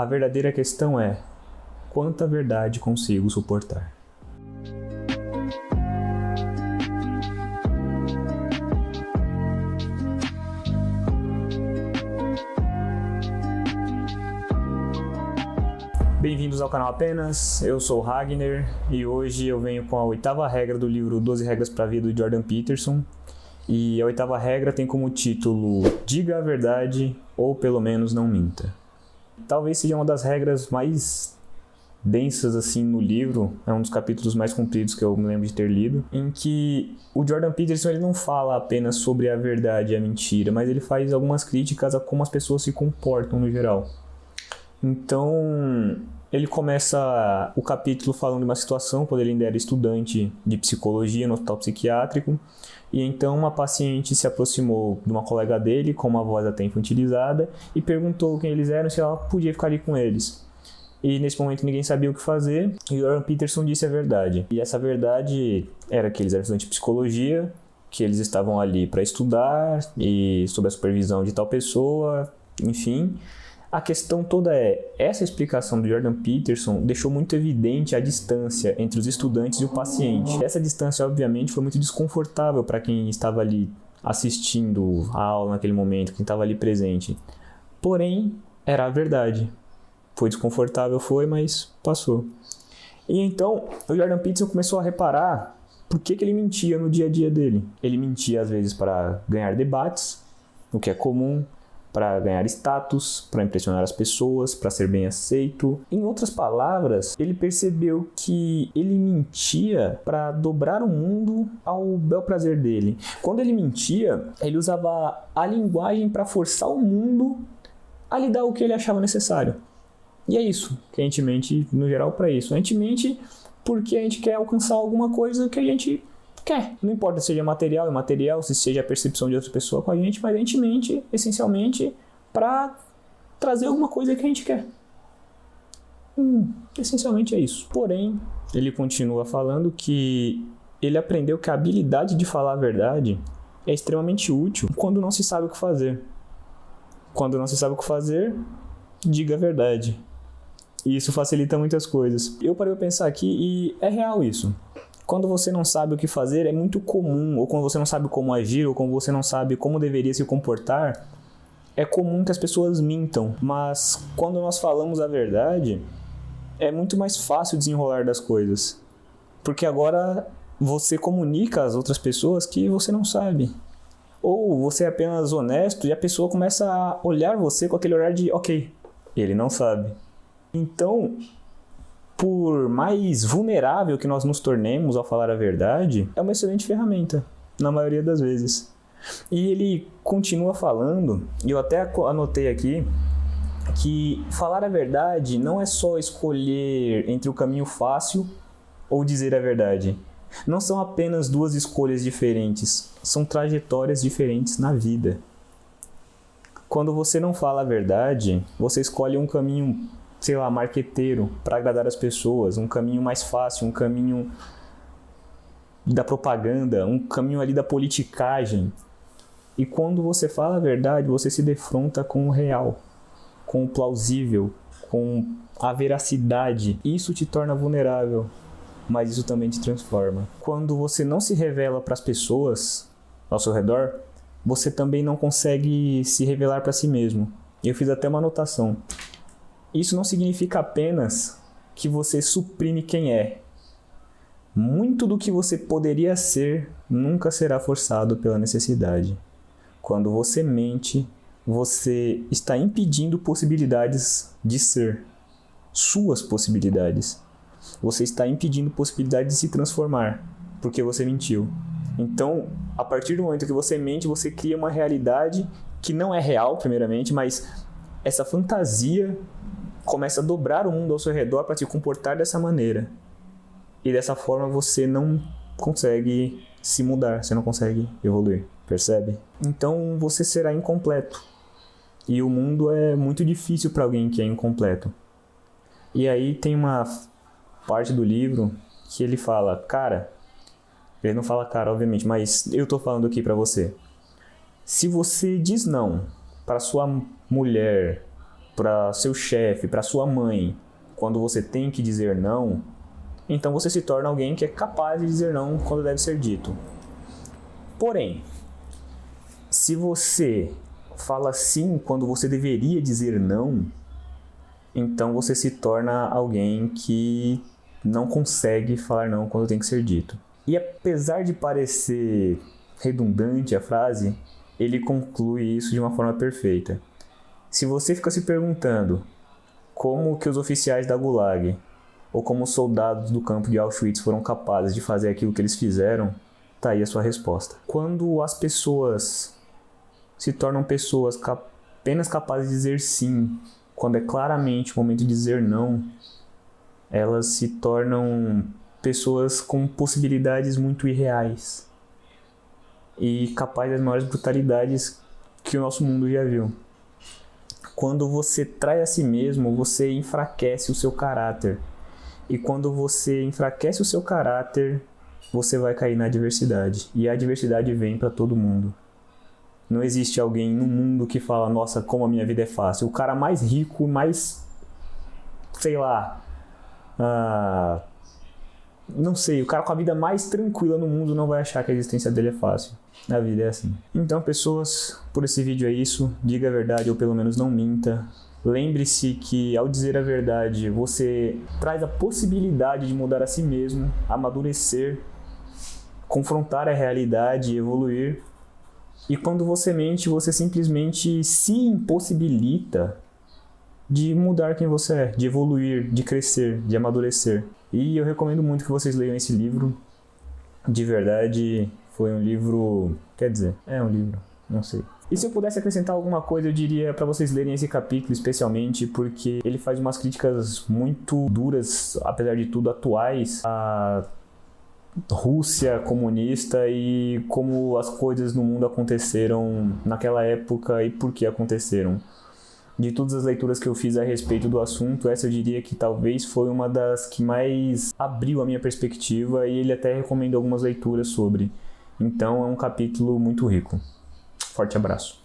A verdadeira questão é: quanta verdade consigo suportar? Bem-vindos ao canal Apenas, eu sou o Ragner e hoje eu venho com a 8ª regra do livro 12 Regras para a Vida do Jordan Peterson. E a 8ª regra tem como título: diga a verdade ou pelo menos não minta. Talvez seja uma das regras mais densas assim no livro, é um dos capítulos mais compridos que eu me lembro de ter lido, em que o Jordan Peterson ele não fala apenas sobre a verdade e a mentira, mas ele faz algumas críticas a como as pessoas se comportam no geral. Então, ele começa o capítulo falando de uma situação quando ele ainda era estudante de psicologia no hospital psiquiátrico, e então uma paciente se aproximou de uma colega dele com uma voz até infantilizada e perguntou quem eles eram, se ela podia ficar ali com eles. E nesse momento ninguém sabia o que fazer, e o Jordan Peterson disse a verdade. E essa verdade era que eles eram estudantes de psicologia, que eles estavam ali para estudar e sob a supervisão de tal pessoa, enfim. A questão toda é, essa explicação do Jordan Peterson deixou muito evidente a distância entre os estudantes e o paciente. Essa distância, obviamente, foi muito desconfortável para quem estava ali assistindo a aula naquele momento, quem estava ali presente. Porém, era a verdade. Foi desconfortável, mas passou. E então, o Jordan Peterson começou a reparar por que ele mentia no dia a dia dele. Ele mentia, às vezes, para ganhar debates, o que é comum, para ganhar status, para impressionar as pessoas, para ser bem aceito. Em outras palavras, ele percebeu que ele mentia para dobrar o mundo ao bel prazer dele. Quando ele mentia, ele usava a linguagem para forçar o mundo a lhe dar o que ele achava necessário. E é isso que a gente mente, no geral, para isso. A gente mente porque a gente quer alcançar alguma coisa que a gente quer. Não importa se seja material, imaterial, se seja a percepção de outra pessoa com a gente, mas a gente mente essencialmente para trazer alguma coisa que a gente quer. Essencialmente é isso. Porém, ele continua falando que ele aprendeu que a habilidade de falar a verdade é extremamente útil quando não se sabe o que fazer. Quando não se sabe o que fazer, diga a verdade. E isso facilita muitas coisas. Eu parei para pensar aqui e é real isso. Quando você não sabe o que fazer, é muito comum, ou quando você não sabe como agir, ou quando você não sabe como deveria se comportar, é comum que as pessoas mintam. Mas quando nós falamos a verdade, é muito mais fácil desenrolar das coisas. Porque agora você comunica às outras pessoas que você não sabe. Ou você é apenas honesto e a pessoa começa a olhar você com aquele olhar de, ok, ele não sabe. Então, por mais vulnerável que nós nos tornemos ao falar a verdade, é uma excelente ferramenta, na maioria das vezes. E ele continua falando, e eu até anotei aqui, que falar a verdade não é só escolher entre o caminho fácil ou dizer a verdade. Não são apenas duas escolhas diferentes, são trajetórias diferentes na vida. Quando você não fala a verdade, você escolhe um caminho, sei lá, marqueteiro, para agradar as pessoas, um caminho mais fácil, um caminho da propaganda, um caminho ali da politicagem. E quando você fala a verdade, você se defronta com o real, com o plausível, com a veracidade. Isso te torna vulnerável, mas isso também te transforma. Quando você não se revela para as pessoas ao seu redor, você também não consegue se revelar para si mesmo. Eu fiz até uma anotação. Isso não significa apenas que você suprime quem é. Muito do que você poderia ser nunca será forçado pela necessidade. Quando você mente, você está impedindo possibilidades de ser. Suas possibilidades. Você está impedindo possibilidades de se transformar, porque você mentiu. Então, a partir do momento que você mente, você cria uma realidade que não é real, primeiramente, mas essa fantasia começa a dobrar o mundo ao seu redor para se comportar dessa maneira. E dessa forma você não consegue se mudar, você não consegue evoluir, percebe? Então você será incompleto. E o mundo é muito difícil para alguém que é incompleto. E aí tem uma parte do livro que ele fala, cara, ele não fala cara, obviamente, mas eu tô falando aqui para você. Se você diz não para sua mulher para seu chefe, para sua mãe, quando você tem que dizer não, então você se torna alguém que é capaz de dizer não quando deve ser dito. Porém, se você fala sim quando você deveria dizer não, então você se torna alguém que não consegue falar não quando tem que ser dito. E apesar de parecer redundante a frase, ele conclui isso de uma forma perfeita. Se você fica se perguntando como que os oficiais da Gulag ou como os soldados do campo de Auschwitz foram capazes de fazer aquilo que eles fizeram, tá aí a sua resposta. Quando as pessoas se tornam pessoas apenas capazes de dizer sim, quando é claramente o momento de dizer não, elas se tornam pessoas com possibilidades muito irreais e capazes das maiores brutalidades que o nosso mundo já viu. Quando você trai a si mesmo, você enfraquece o seu caráter. E quando você enfraquece o seu caráter, você vai cair na adversidade. E a adversidade vem para todo mundo. Não existe alguém no mundo que fala, nossa, como a minha vida é fácil. O cara mais rico, mais, sei lá, não sei, o cara com a vida mais tranquila no mundo não vai achar que a existência dele é fácil. A vida é assim. Então, pessoas, por esse vídeo é isso. Diga a verdade ou pelo menos não minta. Lembre-se que ao dizer a verdade, você traz a possibilidade de mudar a si mesmo, amadurecer, confrontar a realidade e evoluir. E quando você mente, você simplesmente se impossibilita de mudar quem você é, de evoluir, de crescer, de amadurecer. E eu recomendo muito que vocês leiam esse livro. De verdade, foi um livro... Quer dizer, é um livro, não sei. E se eu pudesse acrescentar alguma coisa, eu diria para vocês lerem esse capítulo especialmente, porque ele faz umas críticas muito duras, apesar de tudo, atuais, à Rússia comunista e como as coisas no mundo aconteceram naquela época e por que aconteceram. De todas as leituras que eu fiz a respeito do assunto, essa eu diria que talvez foi uma das que mais abriu a minha perspectiva e ele até recomendou algumas leituras sobre. Então é um capítulo muito rico. Forte abraço.